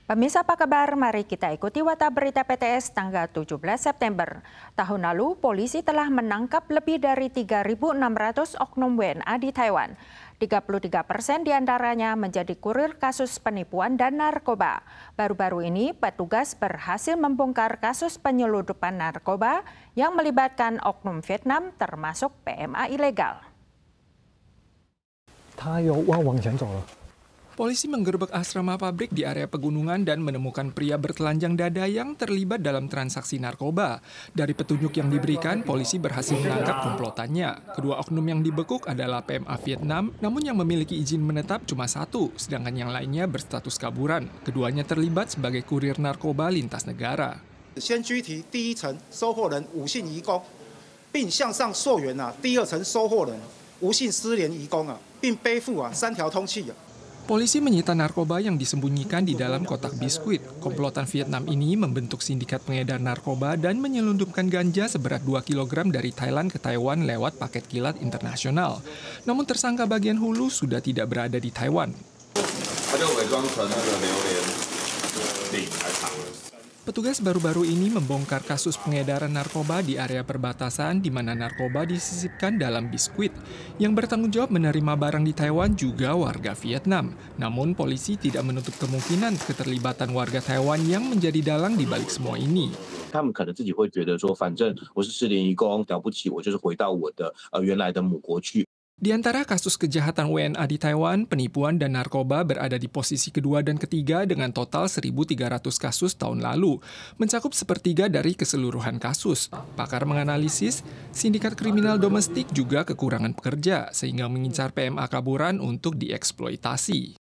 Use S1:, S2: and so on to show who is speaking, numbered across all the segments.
S1: Pemirsa apa kabar? Mari kita ikuti Warta Berita PTS tanggal 17 September. Tahun lalu, polisi telah menangkap lebih dari 3.600 oknum WNA di Taiwan. 33% diantaranya menjadi kurir kasus penipuan dan narkoba. Baru-baru ini, petugas berhasil membongkar kasus penyelundupan narkoba yang melibatkan oknum Vietnam termasuk PMA ilegal.
S2: Polisi menggerebek asrama pabrik di area pegunungan dan menemukan pria bertelanjang dada yang terlibat dalam transaksi narkoba. Dari petunjuk yang diberikan, polisi berhasil menangkap komplotannya. Kedua oknum yang dibekuk adalah PMA Vietnam, namun yang memiliki izin menetap cuma satu, sedangkan yang lainnya berstatus kaburan. Keduanya terlibat sebagai kurir narkoba lintas negara.
S3: 先拘提第一层收货人吴姓移工，并向上溯源第二层收货人吴姓失联移工并背负3条通缉。
S2: Polisi menyita narkoba yang disembunyikan di dalam kotak biskuit. Komplotan Vietnam ini membentuk sindikat pengedar narkoba dan menyelundupkan ganja seberat 2 kg dari Thailand ke Taiwan lewat paket kilat internasional. Namun tersangka bagian hulu sudah tidak berada di Taiwan. Petugas baru-baru ini membongkar kasus pengedaran narkoba di area perbatasan di mana narkoba disisipkan dalam biskuit. Yang bertanggung jawab menerima barang di Taiwan juga warga Vietnam. Namun polisi tidak menutup kemungkinan keterlibatan warga Taiwan yang menjadi dalang di balik semua ini.
S4: 他们可能自己会觉得说，反正我是失联移工，了不起，我就是回到我的原来的母国去。
S2: Di antara kasus kejahatan WNA di Taiwan, penipuan dan narkoba berada di posisi kedua dan ketiga dengan total 1.300 kasus tahun lalu, mencakup sepertiga dari keseluruhan kasus. Pakar menganalisis, sindikat kriminal domestik juga kekurangan pekerja, sehingga mengincar PMA kaburan untuk dieksploitasi.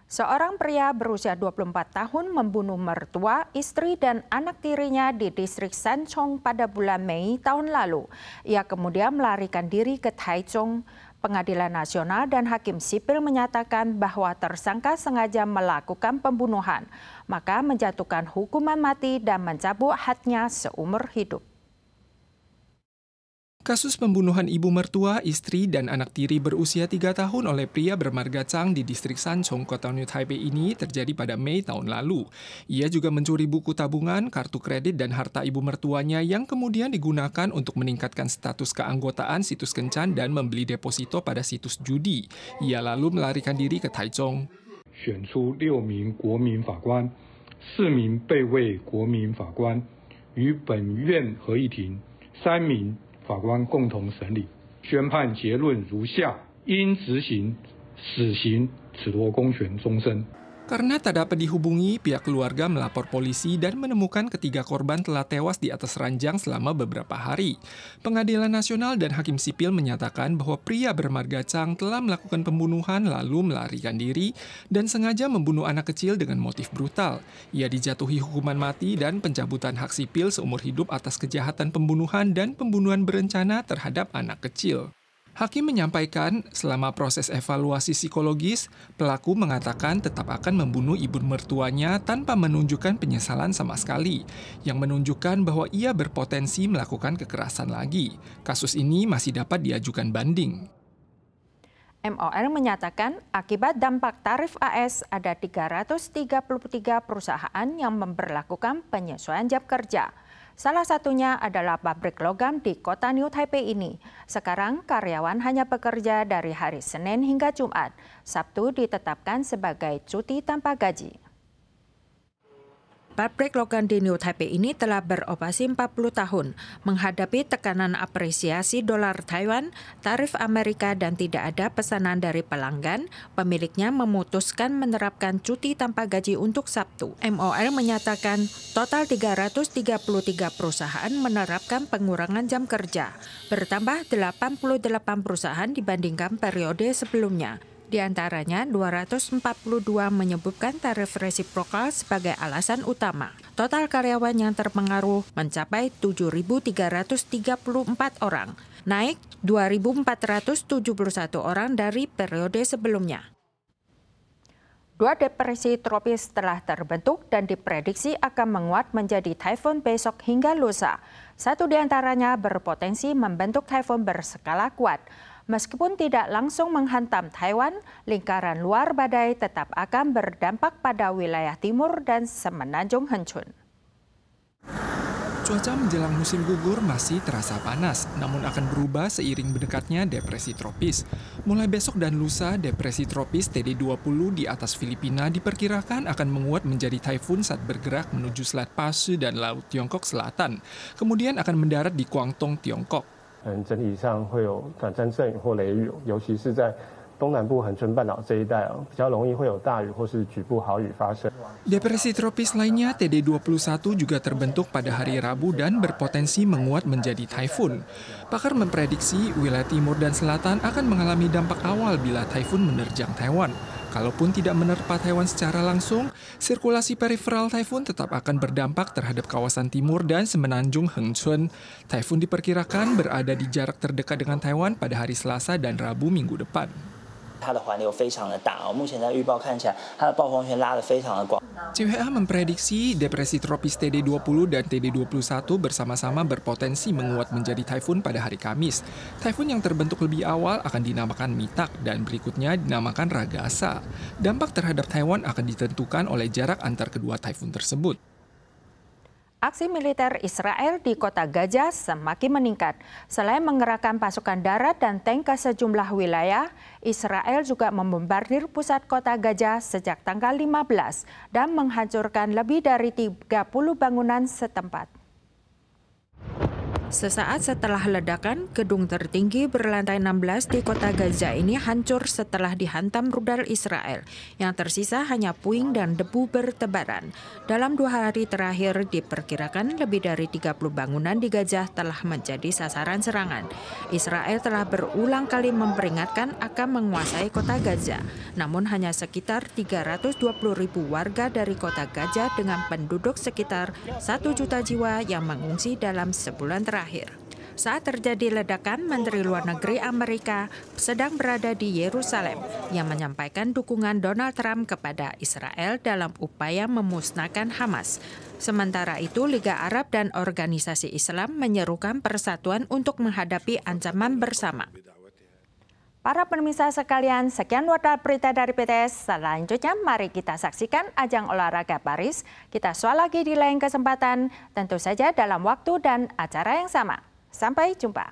S1: Seorang pria berusia 24 tahun membunuh mertua, istri, dan anak tirinya di distrik Sanchong pada bulan Mei tahun lalu. Ia kemudian melarikan diri ke Taichung. Pengadilan Nasional dan Hakim Sipil menyatakan bahwa tersangka sengaja melakukan pembunuhan, maka menjatuhkan hukuman mati dan mencabut haknya seumur hidup.
S2: Kasus pembunuhan ibu mertua, istri, dan anak tiri berusia 3 tahun oleh pria bermarga Chang di distrik Sanchong, kota New Taipei ini terjadi pada Mei tahun lalu. Ia juga mencuri buku tabungan, kartu kredit, dan harta ibu mertuanya yang kemudian digunakan untuk meningkatkan status keanggotaan situs kencan dan membeli deposito pada situs judi. Ia lalu melarikan diri ke Taichung.
S5: 选出6名国民法官、4名备位国民法官，与本院合议庭3名 法官共同审理，宣判结论如下：应执行死刑，褫夺公权终身。
S2: Karena tak dapat dihubungi, pihak keluarga melapor polisi dan menemukan ketiga korban telah tewas di atas ranjang selama beberapa hari. Pengadilan Nasional dan Hakim Sipil menyatakan bahwa pria bermarga Chang telah melakukan pembunuhan lalu melarikan diri dan sengaja membunuh anak kecil dengan motif brutal. Ia dijatuhi hukuman mati dan pencabutan hak sipil seumur hidup atas kejahatan pembunuhan dan pembunuhan berencana terhadap anak kecil. Hakim menyampaikan selama proses evaluasi psikologis, pelaku mengatakan tetap akan membunuh ibu mertuanya tanpa menunjukkan penyesalan sama sekali, yang menunjukkan bahwa ia berpotensi melakukan kekerasan lagi. Kasus ini masih dapat diajukan banding.
S1: MOL menyatakan akibat dampak tarif AS ada 333 perusahaan yang memberlakukan penyesuaian jam kerja. Salah satunya adalah pabrik logam di kota New Taipei ini. Sekarang karyawan hanya bekerja dari hari Senin hingga Jumat. Sabtu ditetapkan sebagai cuti tanpa gaji. Pabrik logam di New Taipei ini telah beroperasi 40 tahun, menghadapi tekanan apresiasi dolar Taiwan, tarif Amerika, dan tidak ada pesanan dari pelanggan. Pemiliknya memutuskan menerapkan cuti tanpa gaji untuk Sabtu. MOL menyatakan total 333 perusahaan menerapkan pengurangan jam kerja, bertambah 88 perusahaan dibandingkan periode sebelumnya. Di antaranya 242 menyebutkan tarif resiprokal sebagai alasan utama. Total karyawan yang terpengaruh mencapai 7.334 orang, naik 2.471 orang dari periode sebelumnya. 2 depresi tropis telah terbentuk dan diprediksi akan menguat menjadi taifun besok hingga lusa. Satu di antaranya berpotensi membentuk taifun berskala kuat. Meskipun tidak langsung menghantam Taiwan, lingkaran luar badai tetap akan berdampak pada wilayah timur dan semenanjung Hengchun.
S2: Cuaca menjelang musim gugur masih terasa panas, namun akan berubah seiring mendekatnya depresi tropis. Mulai besok dan lusa, depresi tropis TD20 di atas Filipina diperkirakan akan menguat menjadi taifun saat bergerak menuju Selat Pasir dan Laut Tiongkok Selatan. Kemudian akan mendarat di Guangdong, Tiongkok.
S6: 整体上会有短暂阵雨或雷雨，尤其是在东南部恒春半岛这一带比较容易会有大雨或是局部豪雨发生。
S2: Depresi tropis lainnya TD21 juga terbentuk pada hari Rabu dan berpotensi menguat menjadi taifun. Pakar memprediksi wilayah timur dan selatan akan mengalami dampak awal bila taifun menerjang Taiwan. Kalaupun tidak menerpa Taiwan secara langsung, sirkulasi periferal taifun tetap akan berdampak terhadap kawasan timur dan semenanjung Hengchun. Taifun diperkirakan berada di jarak terdekat dengan Taiwan pada hari Selasa dan Rabu minggu depan.
S7: 它的环流非常的大，目前在预报看起来，它的暴风圈拉得非常的广。
S2: CWA memprediksi depresi tropis TD20 dan TD21 bersama-sama berpotensi menguat menjadi taifun pada hari Kamis. Taifun yang terbentuk lebih awal akan dinamakan Mitak dan berikutnya dinamakan Ragasa. Dampak terhadap Taiwan akan ditentukan oleh jarak antar kedua taifun tersebut.
S1: Aksi militer Israel di kota Gaza semakin meningkat. Selain mengerahkan pasukan darat dan tank ke sejumlah wilayah, Israel juga membombardir pusat kota Gaza sejak tanggal 15 dan menghancurkan lebih dari 30 bangunan setempat. Sesaat setelah ledakan, gedung tertinggi berlantai 16 di kota Gaza ini hancur setelah dihantam rudal Israel. Yang tersisa hanya puing dan debu bertebaran. Dalam 2 hari terakhir, diperkirakan lebih dari 30 bangunan di Gaza telah menjadi sasaran serangan. Israel telah berulang kali memperingatkan akan menguasai kota Gaza. Namun hanya sekitar 320.000 warga dari kota Gaza dengan penduduk sekitar 1 juta jiwa yang mengungsi dalam sebulan terakhir. Saat terjadi ledakan, Menteri Luar Negeri Amerika sedang berada di Yerusalem yang menyampaikan dukungan Donald Trump kepada Israel dalam upaya memusnahkan Hamas. Sementara itu, Liga Arab dan organisasi Islam menyerukan persatuan untuk menghadapi ancaman bersama. Para pemirsa sekalian, sekian wadah berita dari PTS. Selanjutnya, mari kita saksikan ajang olahraga Paris. Kita soal lagi di lain kesempatan, tentu saja dalam waktu dan acara yang sama. Sampai jumpa.